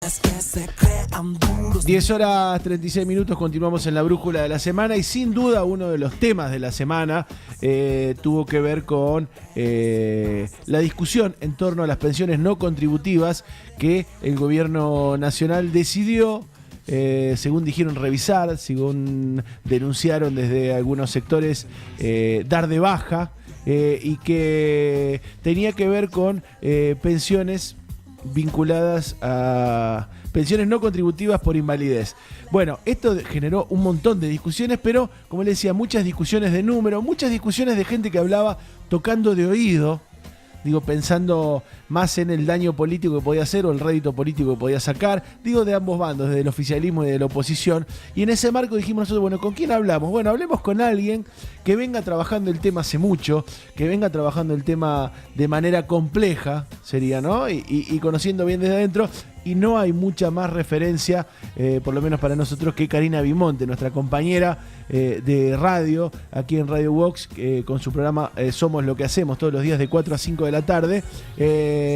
10:36, continuamos en la brújula de la semana y sin duda uno de los temas de la semana tuvo que ver con la discusión en torno a las pensiones no contributivas que el gobierno nacional decidió, según dijeron, revisar, según denunciaron desde algunos sectores, dar de baja, y que tenía que ver con pensiones vinculadas a pensiones no contributivas por invalidez. Bueno, esto generó un montón de discusiones, pero como les decía, muchas discusiones de número, muchas discusiones de gente que hablaba tocando de oído, digo, pensando más en el daño político que podía hacer o el rédito político que podía sacar, digo, de ambos bandos, desde el oficialismo y de la oposición. Y en ese marco dijimos nosotros, bueno, ¿con quién hablamos? Bueno, hablemos con alguien que venga trabajando el tema hace mucho, que venga trabajando el tema de manera compleja, sería, ¿no? Y conociendo bien desde adentro. Y no hay mucha más referencia, por lo menos para nosotros, que Karina Bimonte, nuestra compañera de radio, aquí en Radio Vox, con su programa Somos lo que hacemos, todos los días de 4 a 5 de la tarde.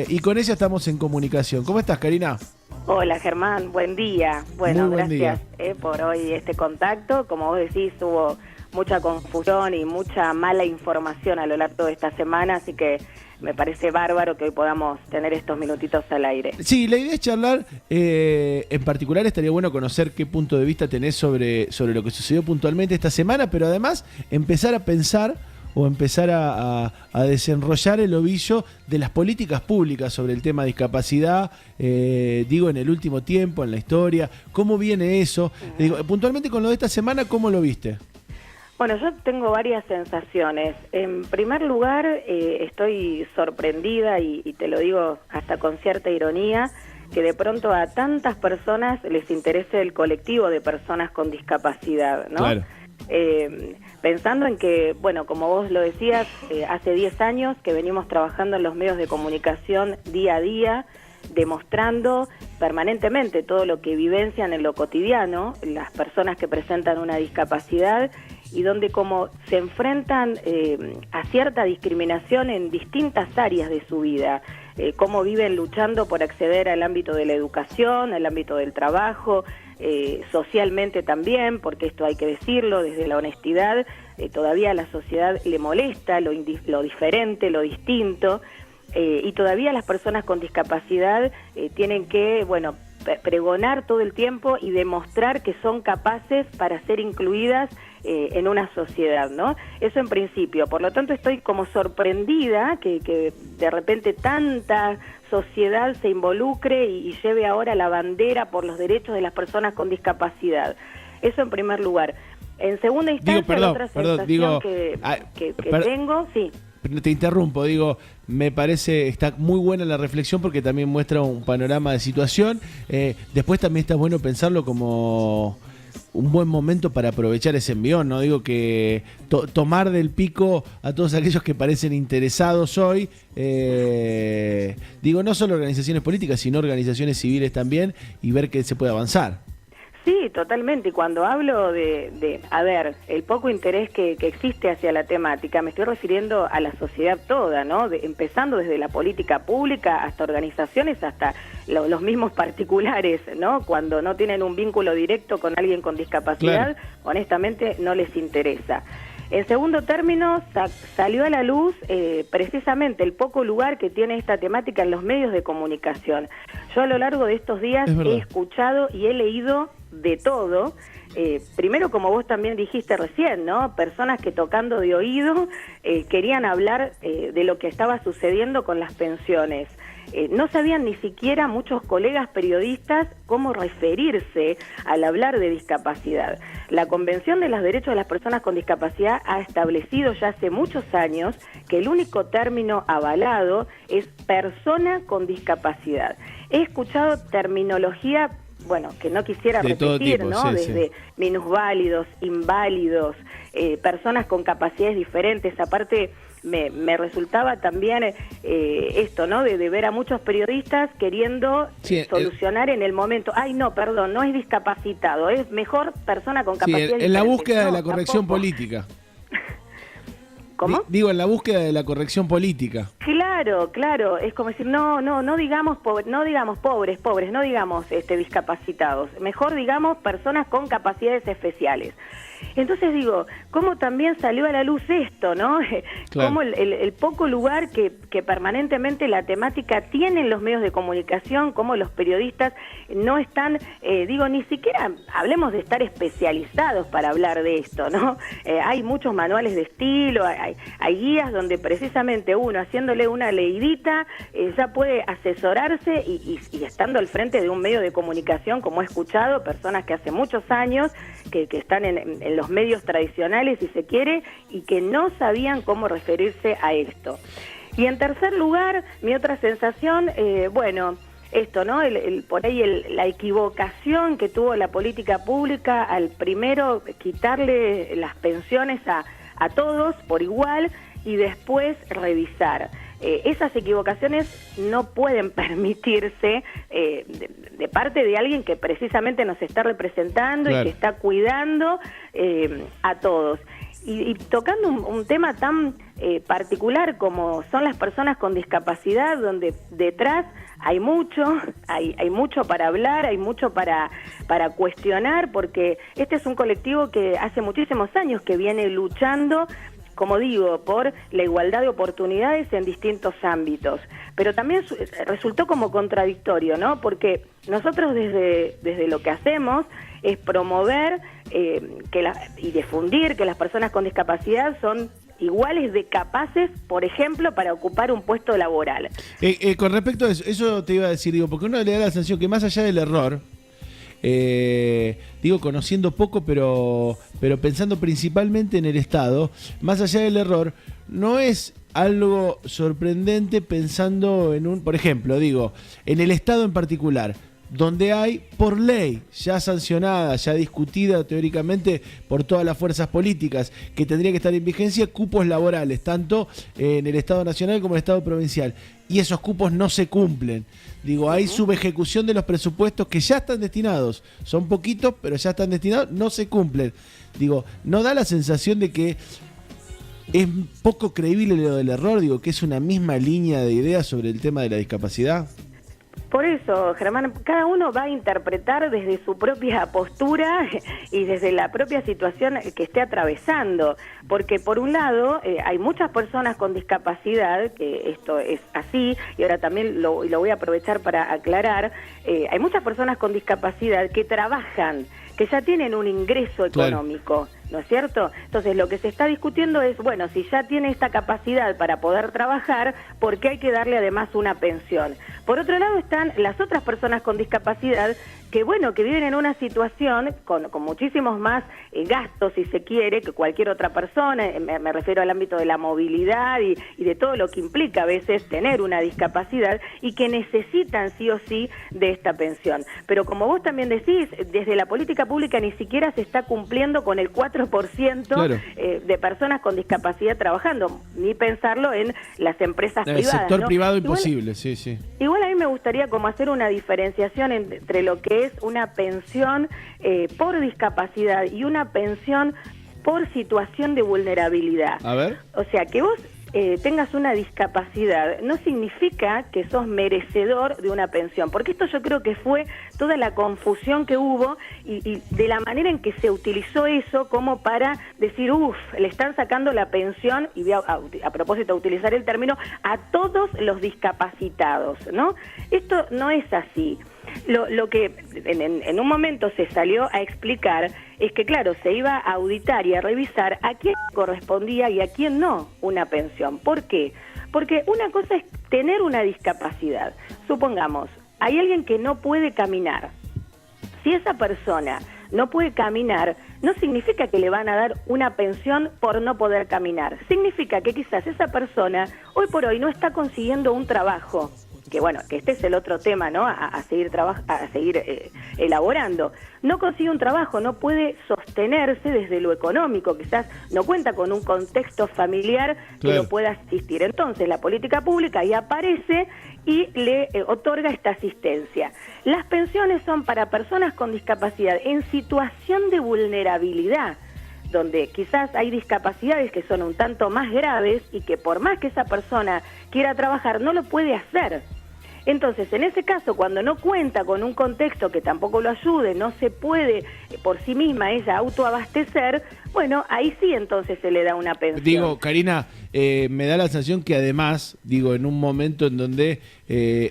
Y con ella estamos en comunicación. ¿Cómo estás, Karina? Hola, Germán, buen día. Bueno, muy buen gracias día. Por hoy este contacto. Como vos decís, hubo mucha confusión y mucha mala información a lo largo de esta semana, así que me parece bárbaro que hoy podamos tener estos minutitos al aire. Sí, la idea es charlar, en particular estaría bueno conocer qué punto de vista tenés sobre lo que sucedió puntualmente esta semana, pero además empezar a pensar o empezar a desenrollar el ovillo de las políticas públicas sobre el tema de discapacidad, digo, en el último tiempo, en la historia, ¿cómo viene eso? Digo, puntualmente con lo de esta semana, ¿cómo lo viste? Bueno, yo tengo varias sensaciones. En primer lugar, estoy sorprendida, y te lo digo hasta con cierta ironía, que de pronto a tantas personas les interese el colectivo de personas con discapacidad, ¿no? Claro. Pensando en que, bueno, como vos lo decías, hace 10 años que venimos trabajando en los medios de comunicación día a día, demostrando permanentemente todo lo que vivencian en lo cotidiano las personas que presentan una discapacidad, y donde como se enfrentan a cierta discriminación en distintas áreas de su vida, cómo viven luchando por acceder al ámbito de la educación, al ámbito del trabajo, socialmente también, porque esto hay que decirlo desde la honestidad, todavía a la sociedad le molesta lo diferente, lo distinto, y todavía las personas con discapacidad tienen que, bueno, pregonar todo el tiempo y demostrar que son capaces para ser incluidas en una sociedad, ¿no? Eso en principio. Por lo tanto, estoy como sorprendida que de repente tanta sociedad se involucre y lleve ahora la bandera por los derechos de las personas con discapacidad. Eso en primer lugar. En segunda instancia, la otra sensación que tengo, sí. Te interrumpo, digo, me parece, está muy buena la reflexión porque también muestra un panorama de situación. Después también está bueno pensarlo como un buen momento para aprovechar ese envión, ¿no? Digo que tomar del pico a todos aquellos que parecen interesados hoy, digo, no solo organizaciones políticas, sino organizaciones civiles también, y ver que se puede avanzar. Sí, totalmente. Y cuando hablo de el poco interés que existe hacia la temática, me estoy refiriendo a la sociedad toda, ¿no? Empezando desde la política pública hasta organizaciones, hasta los mismos particulares, ¿no? Cuando no tienen un vínculo directo con alguien con discapacidad, claro, honestamente no les interesa. En segundo término, salió a la luz precisamente el poco lugar que tiene esta temática en los medios de comunicación. Yo a lo largo de estos días he escuchado y he leído de todo. Primero, como vos también dijiste recién, ¿no? Personas que tocando de oído querían hablar de lo que estaba sucediendo con las pensiones. No sabían ni siquiera muchos colegas periodistas cómo referirse al hablar de discapacidad. La Convención de los Derechos de las Personas con Discapacidad ha establecido ya hace muchos años que el único término avalado es persona con discapacidad. He escuchado terminología, bueno, que no quisiera repetir, ¿no? Sí, desde minusválidos, inválidos, personas con capacidades diferentes. Aparte, me resultaba también esto, ¿no? De ver a muchos periodistas queriendo solucionar en el momento. Ay, no, perdón, no es discapacitado, es mejor persona con capacidades diferentes. En la búsqueda de no, la corrección tampoco. política. ¿Cómo? Digo, en la búsqueda de la corrección política. Claro, claro, es como decir, no digamos pobres, no digamos discapacitados, mejor digamos personas con capacidades especiales. Entonces digo, cómo también salió a la luz esto, ¿no? Claro. Cómo el poco lugar que permanentemente la temática tiene en los medios de comunicación, cómo los periodistas no están, ni siquiera hablemos de estar especializados para hablar de esto, ¿no? Hay muchos manuales de estilo, hay guías donde precisamente uno haciéndole una leidita ya puede asesorarse y estando al frente de un medio de comunicación, como he escuchado, personas que hace muchos años que están en los medios tradicionales, si se quiere, y que no sabían cómo referirse a esto. Y en tercer lugar, mi otra sensación, esto, ¿no? Por ahí la equivocación que tuvo la política pública al primero quitarle las pensiones a todos por igual y después revisar. Esas equivocaciones no pueden permitirse de parte de alguien que precisamente nos está representando, claro, y que está cuidando a todos. Y tocando un tema tan particular como son las personas con discapacidad, donde detrás hay mucho para hablar, hay mucho para cuestionar, porque este es un colectivo que hace muchísimos años que viene luchando, como digo, por la igualdad de oportunidades en distintos ámbitos. Pero también resultó como contradictorio, ¿no? Porque nosotros desde lo que hacemos es promover y difundir que las personas con discapacidad son iguales de capaces, por ejemplo, para ocupar un puesto laboral. Con respecto a eso te iba a decir, porque uno le da la sensación que más allá del error, conociendo poco, pero pensando principalmente en el Estado, más allá del error, no es algo sorprendente pensando por ejemplo, en el Estado en particular, donde hay, por ley, ya sancionada, ya discutida teóricamente por todas las fuerzas políticas, que tendría que estar en vigencia, cupos laborales, tanto en el Estado nacional como en el Estado provincial. Y esos cupos no se cumplen. Hay subejecución de los presupuestos que ya están destinados. Son poquitos, pero ya están destinados, no se cumplen. ¿No da la sensación de que es poco creíble lo del error? Que es una misma línea de ideas sobre el tema de la discapacidad. Por eso, Germán, cada uno va a interpretar desde su propia postura y desde la propia situación que esté atravesando, porque por un lado hay muchas personas con discapacidad, que esto es así, y ahora también lo voy a aprovechar para aclarar, hay muchas personas con discapacidad que trabajan, que ya tienen un ingreso económico, claro, ¿no es cierto? Entonces lo que se está discutiendo es, bueno, si ya tiene esta capacidad para poder trabajar, ¿por qué hay que darle además una pensión? Por otro lado están las otras personas con discapacidad que viven en una situación con muchísimos más gastos, si se quiere, que cualquier otra persona. Me refiero al ámbito de la movilidad y de todo lo que implica a veces tener una discapacidad y que necesitan sí o sí de esta pensión. Pero como vos también decís, desde la política pública ni siquiera se está cumpliendo con el 4%, claro, de personas con discapacidad trabajando, ni pensarlo en las empresas privadas. El sector, ¿no?, privado imposible, igual, sí. Igual a mí me gustaría como hacer una diferenciación entre lo que es una pensión por discapacidad y una pensión por situación de vulnerabilidad. A ver. O sea, que vos tengas una discapacidad no significa que sos merecedor de una pensión, porque esto yo creo que fue toda la confusión que hubo y de la manera en que se utilizó eso como para decir, le están sacando la pensión, y voy a propósito de utilizar el término, a todos los discapacitados, ¿no? Esto no es así. Lo que en un momento se salió a explicar es que, claro, se iba a auditar y a revisar a quién correspondía y a quién no una pensión. ¿Por qué? Porque una cosa es tener una discapacidad. Supongamos, hay alguien que no puede caminar. Si esa persona no puede caminar, no significa que le van a dar una pensión por no poder caminar. Significa que quizás esa persona hoy por hoy no está consiguiendo un trabajo. Que este es el otro tema, ¿no? A seguir elaborando. No consigue un trabajo, no puede sostenerse desde lo económico, quizás no cuenta con un contexto familiar que lo pueda asistir. Entonces la política pública ahí aparece y le otorga esta asistencia. Las pensiones son para personas con discapacidad en situación de vulnerabilidad. donde quizás hay discapacidades que son un tanto más graves y que por más que esa persona quiera trabajar, no lo puede hacer. Entonces, en ese caso, cuando no cuenta con un contexto que tampoco lo ayude, no se puede por sí misma ella autoabastecer, bueno, ahí sí entonces se le da una pensión. Digo, Karina, me da la sensación que además, digo, en un momento en donde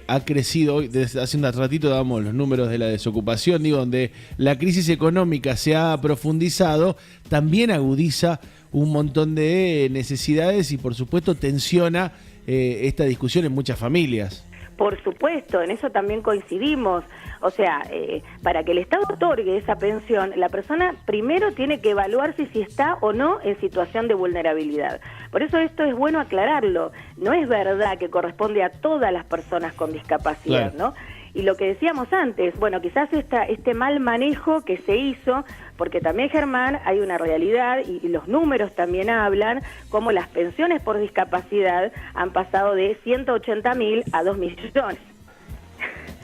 ha crecido, desde hace un ratito damos los números de la desocupación, digo, donde la crisis económica se ha profundizado, también agudiza un montón de necesidades y por supuesto tensiona esta discusión en muchas familias. Por supuesto, en eso también coincidimos. O sea, para que el Estado otorgue esa pensión, la persona primero tiene que evaluarse si está o no en situación de vulnerabilidad. Por eso esto es bueno aclararlo. No es verdad que corresponde a todas las personas con discapacidad, claro, ¿no? Y lo que decíamos antes, bueno, quizás este mal manejo que se hizo, porque también, Germán, hay una realidad y los números también hablan, como las pensiones por discapacidad han pasado de 180.000 a 2 millones.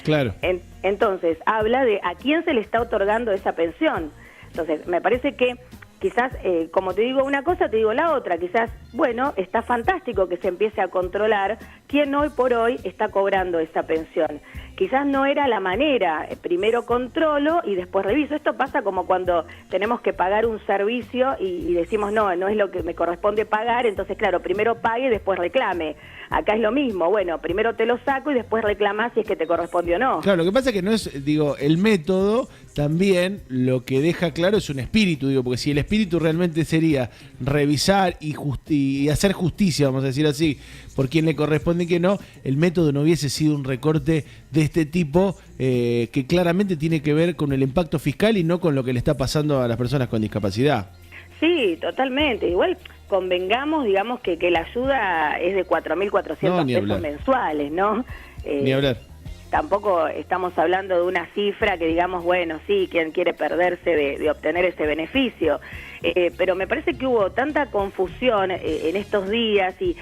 Claro. Entonces, habla de a quién se le está otorgando esa pensión. Entonces, me parece que quizás, como te digo una cosa, te digo la otra. Quizás, bueno, está fantástico que se empiece a controlar quién hoy por hoy está cobrando esa pensión. Quizás no era la manera, primero controlo y después reviso. Esto pasa como cuando tenemos que pagar un servicio y decimos, no es lo que me corresponde pagar, entonces claro, primero pague y después reclame. Acá es lo mismo, bueno, primero te lo saco y después reclamás si es que te corresponde o no. Claro, lo que pasa es que no es, digo, el método también lo que deja claro es un espíritu, digo, porque si el espíritu realmente sería revisar y hacer justicia, vamos a decir así, por quien le corresponde y que no, el método no hubiese sido un recorte de este tipo que claramente tiene que ver con el impacto fiscal y no con lo que le está pasando a las personas con discapacidad. Sí, totalmente. Igual convengamos, digamos, que la ayuda es de 4.400 pesos mensuales, ¿no? Ni hablar. Tampoco estamos hablando de una cifra que digamos, bueno, sí, quien quiere perderse de obtener ese beneficio. Pero me parece que hubo tanta confusión en estos días y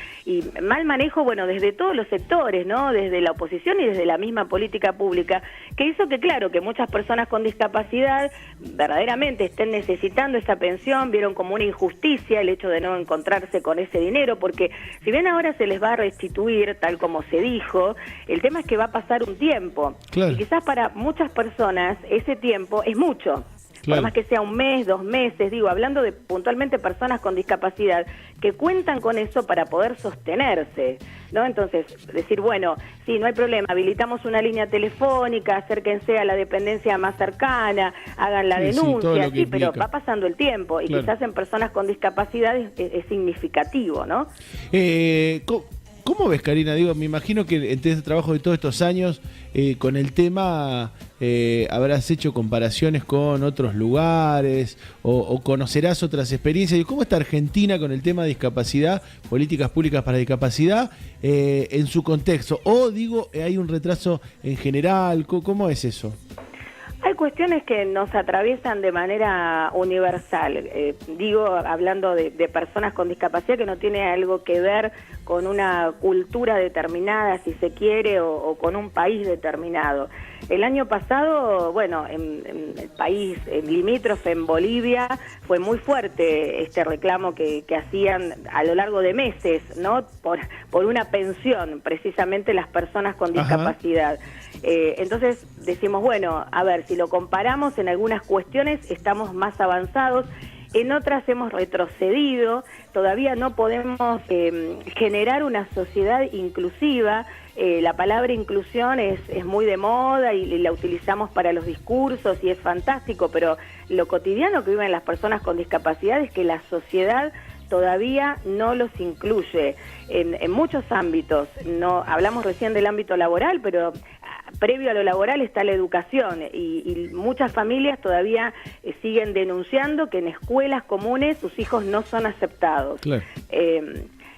mal manejo, bueno, desde todos los sectores, ¿no? Desde la oposición y desde la misma política pública, que hizo que, claro, que muchas personas con discapacidad verdaderamente estén necesitando esa pensión, vieron como una injusticia el hecho de no encontrarse con ese dinero, porque si bien ahora se les va a restituir, tal como se dijo, el tema es que va a pasar un tiempo. Claro. Y quizás para muchas personas ese tiempo es mucho. Claro. Por más que sea un mes, 2 meses, digo, hablando de puntualmente personas con discapacidad que cuentan con eso para poder sostenerse, ¿no? Entonces, decir, bueno, sí, no hay problema, habilitamos una línea telefónica, acérquense a la dependencia más cercana, hagan la denuncia, sí, pero va pasando el tiempo y claro, quizás en personas con discapacidad es significativo, ¿no? ¿Cómo ves, Karina? Digo, me imagino que en este trabajo de todos estos años, con el tema, habrás hecho comparaciones con otros lugares o conocerás otras experiencias. ¿Cómo está Argentina con el tema de discapacidad, políticas públicas para discapacidad, en su contexto? O digo, ¿hay un retraso en general? ¿Cómo es eso? Hay cuestiones que nos atraviesan de manera universal, digo, hablando de personas con discapacidad que no tiene algo que ver con una cultura determinada, si se quiere, o con un país determinado. El año pasado, bueno, en el país limítrofe, en Bolivia, fue muy fuerte este reclamo que hacían a lo largo de meses, ¿no? Por una pensión, precisamente las personas con discapacidad. Entonces decimos, bueno, a ver, si lo comparamos en algunas cuestiones estamos más avanzados, en otras hemos retrocedido, todavía no podemos generar una sociedad inclusiva. La palabra inclusión es muy de moda y la utilizamos para los discursos y es fantástico, pero lo cotidiano que viven las personas con discapacidad es que la sociedad todavía no los incluye en muchos ámbitos. No hablamos recién del ámbito laboral, pero previo a lo laboral está la educación y muchas familias todavía siguen denunciando que en escuelas comunes sus hijos no son aceptados. Claro.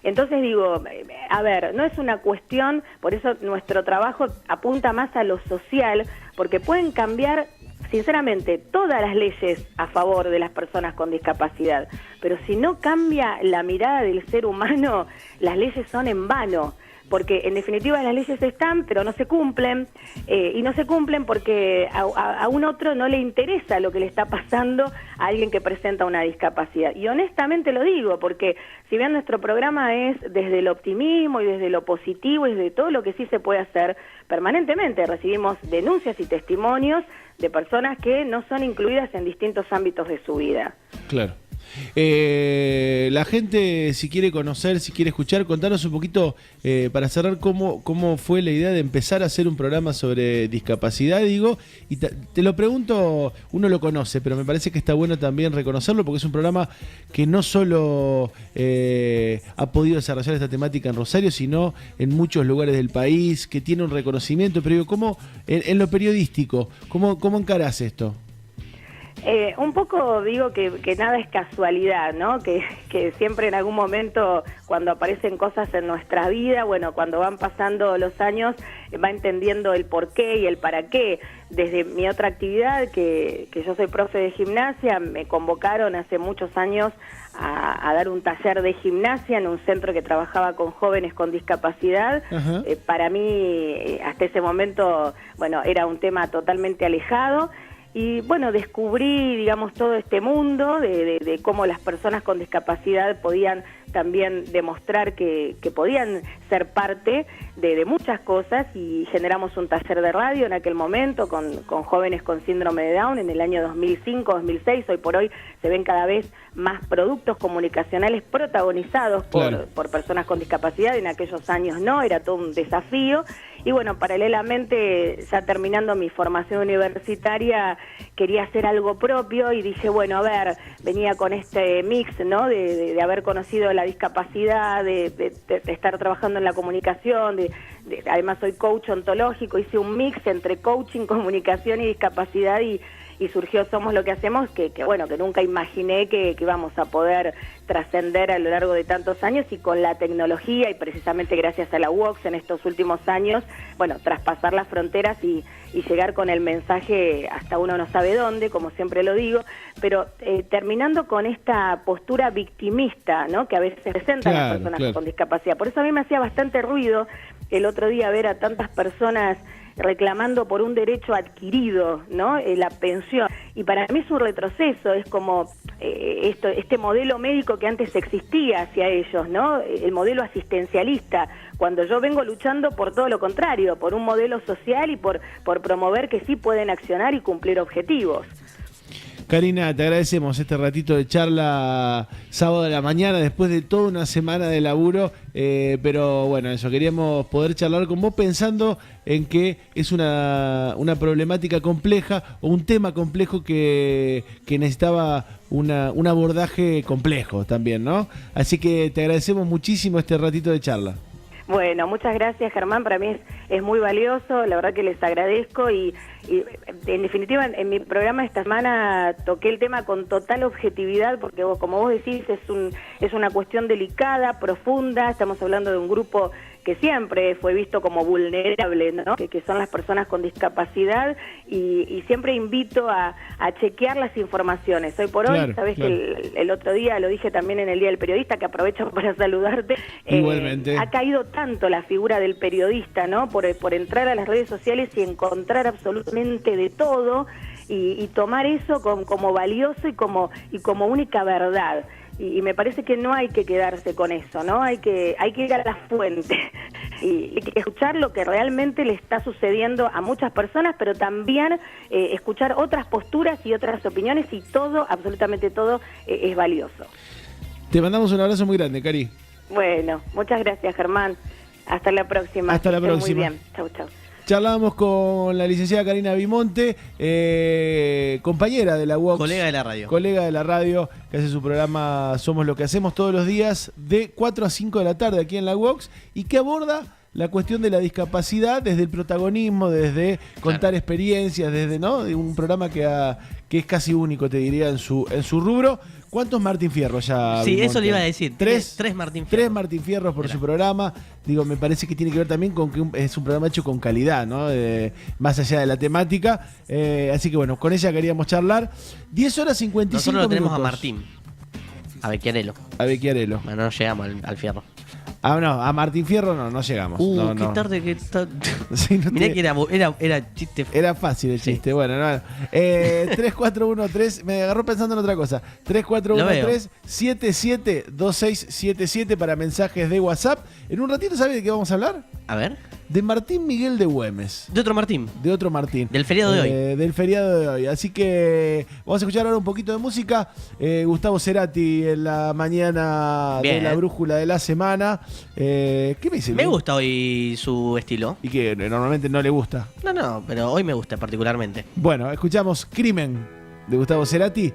Entonces digo, a ver, no es una cuestión, por eso nuestro trabajo apunta más a lo social, porque pueden cambiar sinceramente todas las leyes a favor de las personas con discapacidad, pero si no cambia la mirada del ser humano, las leyes son en vano. porque en definitiva las leyes están, pero no se cumplen, y no se cumplen porque a un otro no le interesa lo que le está pasando a alguien que presenta una discapacidad. Y honestamente lo digo, porque si bien nuestro programa es desde el optimismo y desde lo positivo y desde todo lo que sí se puede hacer, permanentemente recibimos denuncias y testimonios de personas que no son incluidas en distintos ámbitos de su vida. Claro. La gente, si quiere conocer, si quiere escuchar, contanos un poquito, para cerrar, cómo fue la idea de empezar a hacer un programa sobre discapacidad, digo, y te lo pregunto, uno lo conoce, pero me parece que está bueno también reconocerlo, porque es un programa que no solo ha podido desarrollar esta temática en Rosario, sino en muchos lugares del país, que tiene un reconocimiento, pero digo, ¿cómo, en lo periodístico, cómo encarás esto? Un poco digo que nada es casualidad, ¿no? Que siempre en algún momento, cuando aparecen cosas en nuestra vida, bueno, cuando van pasando los años, va entendiendo el por qué y el para qué. Desde mi otra actividad, que yo soy profe de gimnasia, me convocaron hace muchos años a dar un taller de gimnasia en un centro que trabajaba con jóvenes con discapacidad. Para mí, hasta ese momento, bueno, era un tema totalmente alejado. Y bueno, descubrí, digamos, todo este mundo de cómo las personas con discapacidad podían también demostrar que podían ser parte de muchas cosas, y generamos un taller de radio en aquel momento con jóvenes con síndrome de Down en el año 2005-2006. Hoy por hoy se ven cada vez más productos comunicacionales protagonizados por personas con discapacidad. En aquellos años no, era todo un desafío. Y bueno, paralelamente, ya terminando mi formación universitaria, quería hacer algo propio y dije, bueno, a ver, venía con este mix, ¿no? De haber conocido la discapacidad, de estar trabajando en la comunicación, además soy coach ontológico, hice un mix entre coaching, comunicación y discapacidad, y surgió Somos lo que hacemos, que bueno, que nunca imaginé que íbamos a poder trascender a lo largo de tantos años, y con la tecnología y precisamente gracias a la UOX en estos últimos años, bueno, traspasar las fronteras y llegar con el mensaje hasta uno no sabe dónde, como siempre lo digo, pero terminando con esta postura victimista, ¿no?, que a veces presentan las personas con discapacidad. Por eso a mí me hacía bastante ruido el otro día ver a tantas personas reclamando por un derecho adquirido, ¿no?, la pensión. Y para mí es un retroceso, es como este modelo médico que antes existía hacia ellos, ¿no?, el modelo asistencialista, cuando yo vengo luchando por todo lo contrario, por un modelo social y por promover que sí pueden accionar y cumplir objetivos. Karina, te agradecemos este ratito de charla sábado de la mañana, después de toda una semana de laburo, pero bueno, eso, queríamos poder charlar con vos pensando en que es una problemática compleja o un tema complejo que necesitaba un abordaje complejo también, ¿no? Así que te agradecemos muchísimo este ratito de charla. Bueno, muchas gracias, Germán, para mí es muy valioso, la verdad que les agradezco, y en definitiva en mi programa esta semana toqué el tema con total objetividad, porque como vos decís, es una cuestión delicada, profunda. Estamos hablando de un grupo que siempre fue visto como vulnerable, ¿no?, que son las personas con discapacidad, y siempre invito a chequear las informaciones. Hoy por hoy, sabés que el otro día lo dije también en el Día del Periodista, que aprovecho para saludarte. Igualmente. Ha caído tanto la figura del periodista, ¿no?, por entrar a las redes sociales y encontrar absolutamente de todo, y tomar eso como valioso y como única verdad. Y me parece que no hay que quedarse con eso, ¿no? Hay que ir a la fuente y escuchar lo que realmente le está sucediendo a muchas personas, pero también escuchar otras posturas y otras opiniones, y todo, absolutamente todo, es valioso. Te mandamos un abrazo muy grande, Cari. Bueno, muchas gracias, Germán. Hasta la próxima. Hasta la próxima. Muy bien. Chau, chau. Charlábamos con la licenciada Karina Bimonte, compañera de la UOX. Colega de la radio. Colega de la radio, que hace su programa Somos lo que hacemos todos los días de 4 a 5 de la tarde aquí en la UOX, y que aborda la cuestión de la discapacidad desde el protagonismo, desde contar experiencias, desde, ¿no?, de un programa que es casi único, te diría, en su rubro. ¿Cuántos Martín Fierros ya? Sí, Bimonte? eso le iba a decir. Tres Martín Fierros. 3 Martín Fierros por su programa. Digo, me parece que tiene que ver también con que es un programa hecho con calidad, ¿no? Más allá de la temática. Así que bueno, con ella queríamos charlar. 10 horas 55 minutos. Nosotros lo tenemos a Martín. A Becchiarello. A Becchiarello. Bueno, no llegamos al Fierro. Ah, no, a Martín Fierro no llegamos. No, qué no. tarde que está. Sí, no Mirá te- que era chiste. Era fácil el chiste. Bueno, no. 3413, me agarró pensando en otra cosa. 3413-772677 para mensajes de WhatsApp. En un ratito, ¿sabes de qué vamos a hablar? A ver. De Martín Miguel de Güemes. De otro Martín. De otro Martín. Del feriado de hoy. Del feriado de hoy. Así que vamos a escuchar ahora un poquito de música. Gustavo Cerati en la mañana de Bien. la brújula de la semana. ¿Qué me dice? Me gusta hoy su estilo. Y que normalmente no le gusta. No, pero hoy me gusta particularmente. Bueno, escuchamos Crimen de Gustavo Cerati.